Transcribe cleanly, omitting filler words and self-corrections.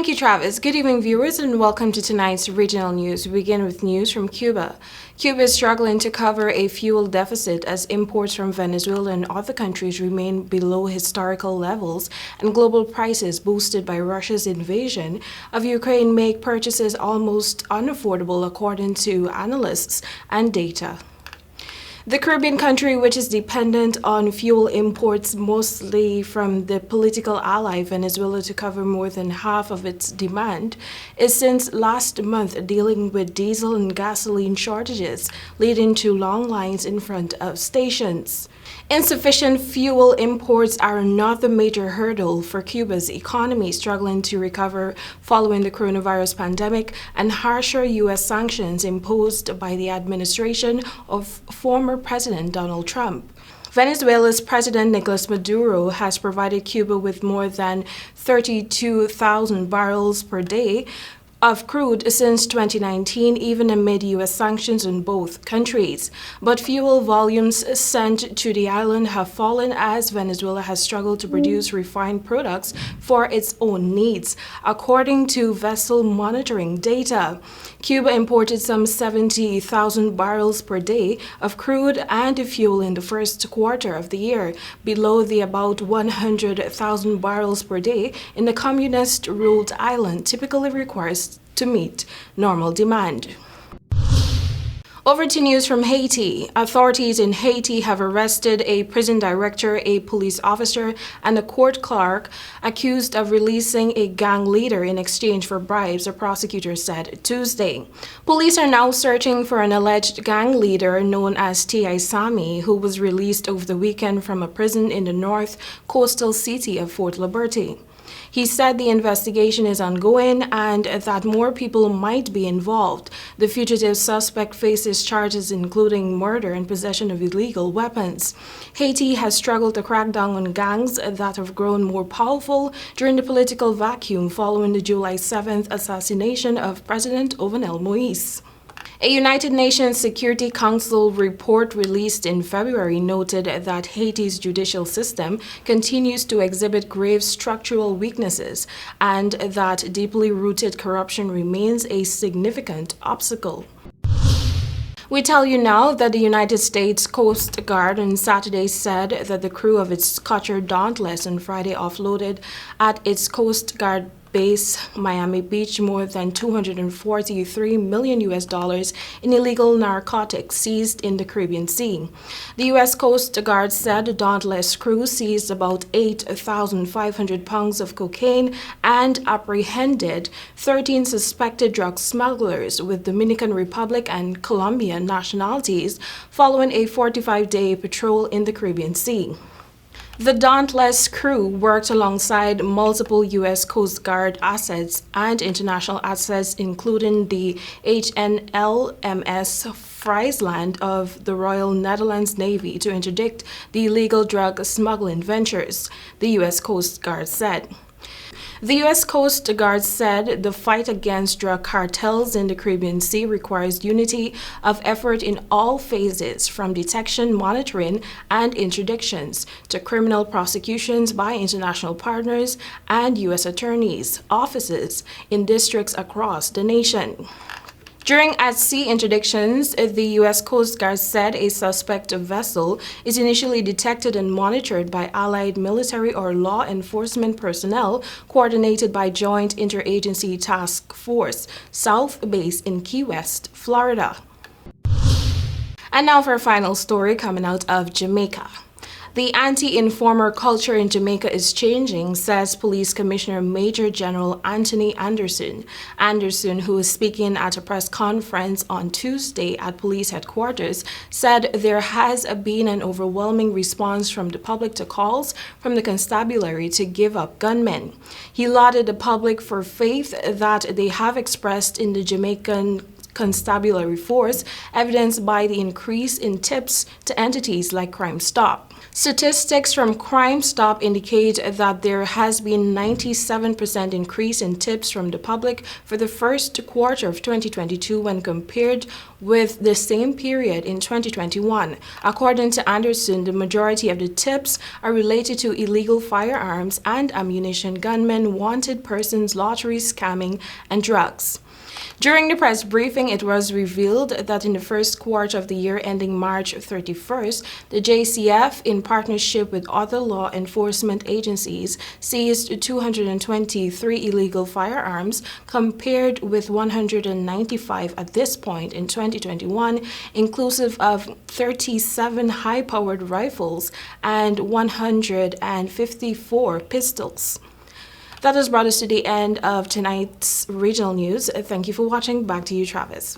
Thank you, Travis. Good evening, viewers, and welcome to tonight's regional news. We begin with news from Cuba. Cuba is struggling to cover a fuel deficit as imports from Venezuela and other countries remain below historical levels, and global prices boosted by Russia's invasion of Ukraine make purchases almost unaffordable, according to analysts and data. The Caribbean country, which is dependent on fuel imports mostly from the political ally Venezuela to cover more than half of its demand, is since last month dealing with diesel and gasoline shortages, leading to long lines in front of stations. Insufficient fuel imports are another major hurdle for Cuba's economy, struggling to recover following the coronavirus pandemic and harsher U.S. sanctions imposed by the administration of former President Donald Trump. Venezuela's President Nicolas Maduro has provided Cuba with more than 32,000 barrels per day of crude since 2019, even amid U.S. sanctions on both countries. But fuel volumes sent to the island have fallen as Venezuela has struggled to produce refined products for its own needs. According to vessel monitoring data, Cuba imported some 70,000 barrels per day of crude and fuel in the first quarter of the year, below the about 100,000 barrels per day in the communist-ruled island typically requires to meet normal demand. Over to news from Haiti. Authorities in Haiti have arrested a prison director, a police officer, and a court clerk accused of releasing a gang leader in exchange for bribes, a prosecutor said Tuesday. Police are now searching for an alleged gang leader known as TIMEKA, who was released over the weekend from a prison in the north coastal city of Fort Liberty. He said the investigation is ongoing and that more people might be involved. The fugitive suspect faces charges including murder and possession of illegal weapons. Haiti has struggled to crack down on gangs that have grown more powerful during the political vacuum following the July 7th assassination of President Jovenel Moise. A United Nations Security Council report released in February noted that Haiti's judicial system continues to exhibit grave structural weaknesses and that deeply rooted corruption remains a significant obstacle. We tell you now that the United States Coast Guard on Saturday said that the crew of its cutter Dauntless on Friday offloaded at its Coast Guard base Miami Beach more than $243 million in illegal narcotics seized in the Caribbean Sea. The U.S. Coast Guard said the Dauntless crew seized about 8,500 pounds of cocaine and apprehended 13 suspected drug smugglers with Dominican Republic and Colombian nationalities following a 45-day patrol in the Caribbean Sea. The Dauntless crew worked alongside multiple U.S. Coast Guard assets and international assets, including the HNLMS Friesland of the Royal Netherlands Navy, to interdict the illegal drug smuggling ventures, the U.S. Coast Guard said. The U.S. Coast Guard said the fight against drug cartels in the Caribbean Sea requires unity of effort in all phases, from detection, monitoring, and interdictions to criminal prosecutions by international partners and U.S. attorneys' offices in districts across the nation. During at-sea interdictions, the U.S. Coast Guard said a suspect vessel is initially detected and monitored by allied military or law enforcement personnel coordinated by Joint Interagency Task Force, South Base in Key West, Florida. And now for a final story coming out of Jamaica. The anti-informer culture in Jamaica is changing, says Police Commissioner Major General Anthony Anderson. Anderson, who was speaking at a press conference on Tuesday at police headquarters, said there has been an overwhelming response from the public to calls from the constabulary to give up gunmen. He lauded the public for faith that they have expressed in the Jamaican constabulary force, evidenced by the increase in tips to entities like Crime Stop. Statistics from Crime Stop indicate that there has been 97% increase in tips from the public for the first quarter of 2022 when compared with the same period in 2021. According to Anderson, the majority of the tips are related to illegal firearms and ammunition, gunmen, wanted persons, lottery scamming, and drugs. During the press briefing, it was revealed that in the first quarter of the year ending March 31st, the JCF, in partnership with other law enforcement agencies, seized 223 illegal firearms, compared with 195 at this point in 2021, inclusive of 37 high-powered rifles and 154 pistols. That has brought us to the end of tonight's regional news. Thank you for watching. Back to you, Travis.